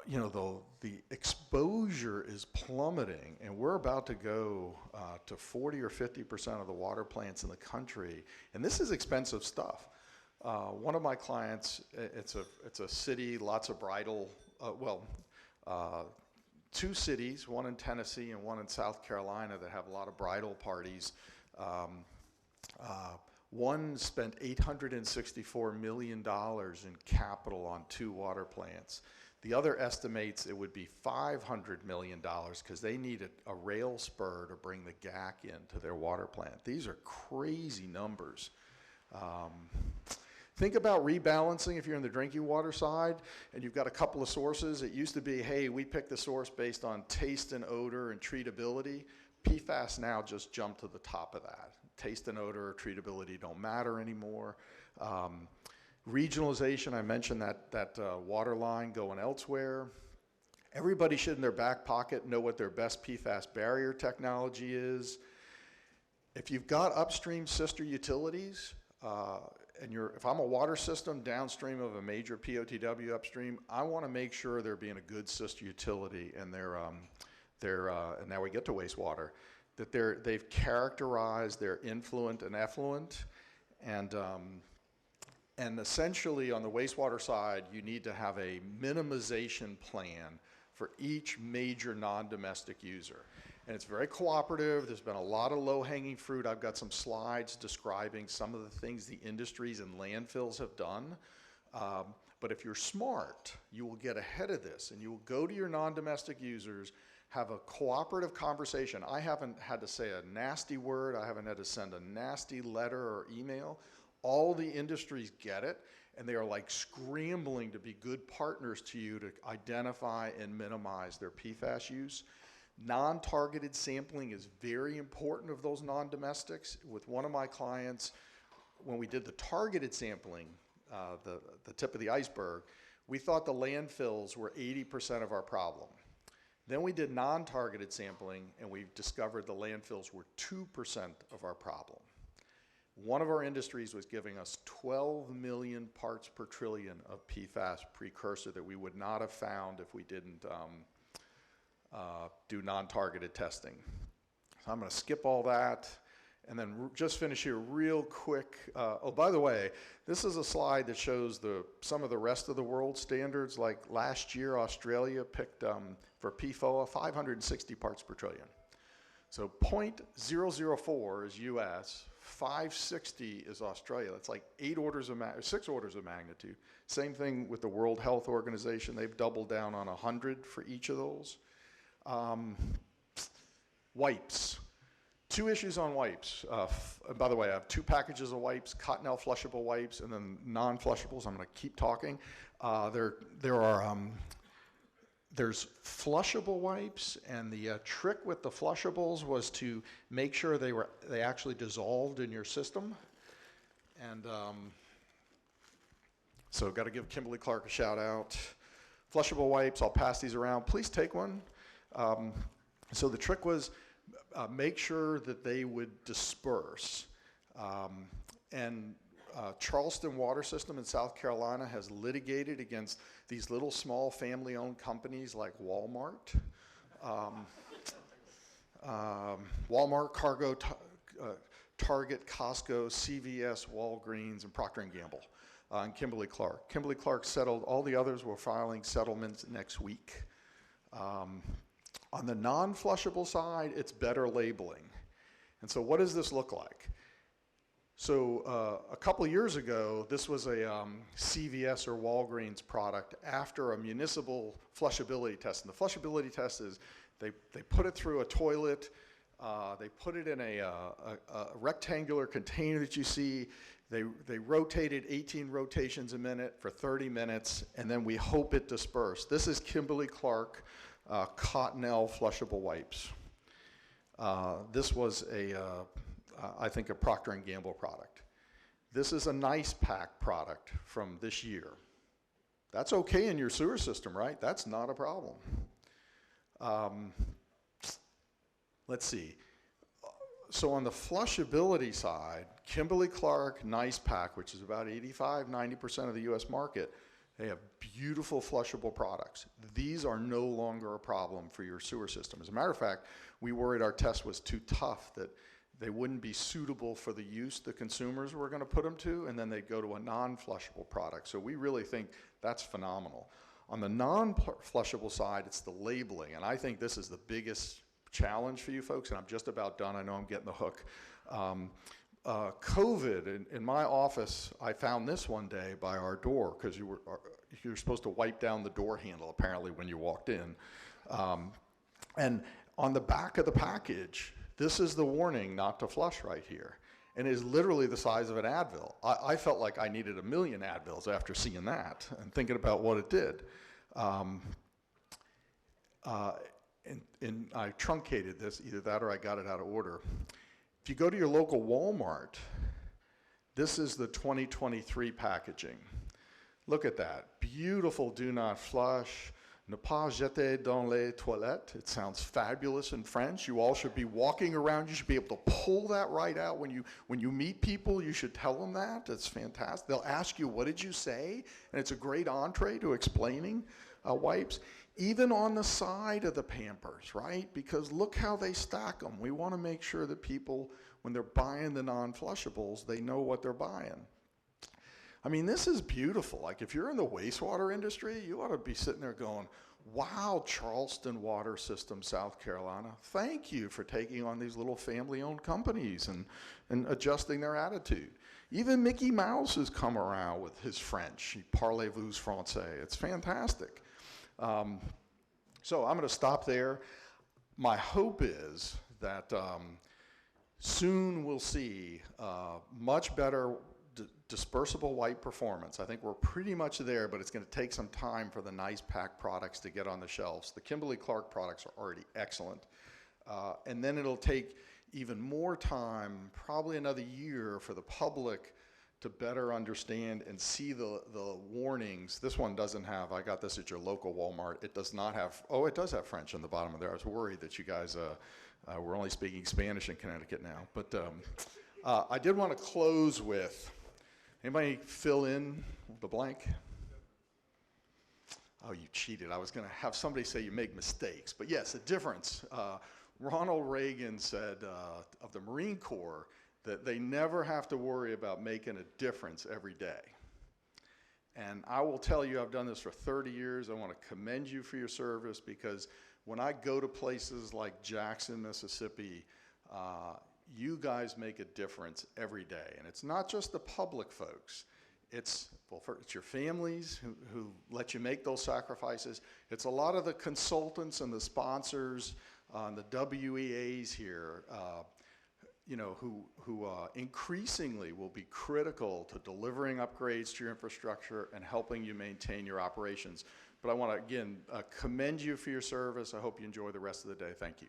Speaker 2: you know, the exposure is plummeting, and we're about to go to 40 or 50% of the water plants in the country, and this is expensive stuff. One of my clients, it's a city, lots of bridal, 2 cities, one in Tennessee and one in South Carolina that have a lot of bridal parties. One spent $864 million in capital on 2 water plants. The other estimates it would be $500 million because they need a rail spur to bring the GAC into their water plant. These are crazy numbers. Think about rebalancing if you're in the drinking water side and you've got a couple of sources. It used to be, hey, we pick the source based on taste and odor and treatability. PFAS now just jumped to the top of that. Taste and odor or treatability don't matter anymore. Regionalization, I mentioned that water line going elsewhere. Everybody should in their back pocket know what their best PFAS barrier technology is. If you've got upstream sister utilities, if I'm a water system downstream of a major POTW upstream, I want to make sure they're being a good sister utility and and now we get to wastewater, that they've characterized their influent and effluent, and essentially on the wastewater side, you need to have a minimization plan for each major non-domestic user. And it's very cooperative. There's been a lot of low-hanging fruit. I've got some slides describing some of the things the industries and landfills have done. But if you're smart, you will get ahead of this, and you will go to your non-domestic users, have a cooperative conversation. I haven't had to say a nasty word. I haven't had to send a nasty letter or email. All the industries get it, and they are like scrambling to be good partners to you to identify and minimize their PFAS use. Non-targeted sampling is very important of those non-domestics. With one of my clients, when we did the targeted sampling, the tip of the iceberg, we thought the landfills were 80% of our problem. Then we did non-targeted sampling, and we discovered the landfills were 2% of our problem. One of our industries was giving us 12 million parts per trillion of PFAS precursor that we would not have found if we didn't do non-targeted testing. So I'm going to skip all that and then just finish here real quick. Oh, by the way, this is a slide that shows some of the rest of the world standards. Like last year, Australia picked for PFOA 560 parts per trillion. So 0.004 is US, 560 is Australia. That's like 6 orders of magnitude. Same thing with the World Health Organization. They've doubled down on 100 for each of those. Wipes. 2 issues on wipes. And by the way, I have 2 packages of wipes, Cottonelle flushable wipes, and then non-flushables. I'm going to keep talking. There's flushable wipes, and the trick with the flushables was to make sure they actually dissolved in your system. And so got to give Kimberly-Clark a shout out. Flushable wipes, I'll pass these around. Please take one. So the trick was make sure that they would disperse. Charleston Water System in South Carolina has litigated against these little small family-owned companies like Walmart, Walmart, Cargo, Target, Costco, CVS, Walgreens, and Procter & Gamble, and Kimberly-Clark. Kimberly-Clark settled. All the others were filing settlements next week. On the non-flushable side, it's better labeling. And so what does this look like? So a couple of years ago, this was a CVS or Walgreens product after a municipal flushability test. And the flushability test is they put it through a toilet, they put it in a rectangular container that you see, they rotated 18 rotations a minute for 30 minutes, and then we hope it dispersed. This is Kimberly-Clark Cottonelle flushable wipes. This was I think a Procter & Gamble product. This is a Nice Pack product from this year. That's okay in your sewer system, right? That's not a problem. Let's see. So on the flushability side, Kimberly-Clark Nice Pack, which is about 85–90% of the US market, they have beautiful flushable products. These are no longer a problem for your sewer system. As a matter of fact, we worried our test was too tough, that they wouldn't be suitable for the use the consumers were going to put them to, and then they'd go to a non-flushable product. So we really think that's phenomenal. On the non-flushable side, it's the labeling, and I think this is the biggest challenge for you folks, and I'm just about done. I know I'm getting the hook. COVID, in my office, I found this one day by our door, because you were supposed to wipe down the door handle, apparently, when you walked in. And on the back of the package, this is the warning not to flush right here. And it is literally the size of an Advil. I felt like I needed 1 million Advils after seeing that and thinking about what it did. And I truncated this, either that or I got it out of order. If you go to your local Walmart, this is the 2023 packaging. Look at that. Beautiful do not flush. Ne pas jeter dans les toilettes. It sounds fabulous in French. You all should be walking around. You should be able to pull that right out. When you meet people, you should tell them that. It's fantastic. They'll ask you, what did you say? And it's a great entree to explaining wipes. Even on the side of the Pampers, right? Because look how they stack them. We want to make sure that people, when they're buying the non-flushables, they know what they're buying. I mean, this is beautiful. Like, if you're in the wastewater industry, you ought to be sitting there going, Wow, Charleston Water System, South Carolina, thank you for taking on these little family-owned companies and adjusting their attitude. Even Mickey Mouse has come around with his French. Parlez-vous français? It's fantastic. So I'm going to stop there. My hope is that soon we'll see much better dispersible white performance. I think we're pretty much there, but it's going to take some time for the nice pack products to get on the shelves. The Kimberly-Clark products are already excellent. And then it'll take even more time, probably another year, for the public to better understand and see the warnings. This one doesn't have, I got this at your local Walmart, it does not have, oh, it does have French on the bottom of there. I was worried that you guys were only speaking Spanish in Connecticut now. But I did want to close with, anybody fill in the blank? Oh, you cheated. I was going to have somebody say you make mistakes. But yes, a difference. Ronald Reagan said of the Marine Corps that they never have to worry about making a difference every day. And I will tell you, I've done this for 30 years. I want to commend you for your service, because when I go to places like Jackson, Mississippi, you guys make a difference every day. And it's not just the public folks. It's, well, it's your families who let you make those sacrifices. It's a lot of the consultants and the sponsors and the WEAs here, you know, who increasingly will be critical to delivering upgrades to your infrastructure and helping you maintain your operations. But I want to, again, commend you for your service. I hope you enjoy the rest of the day. Thank you.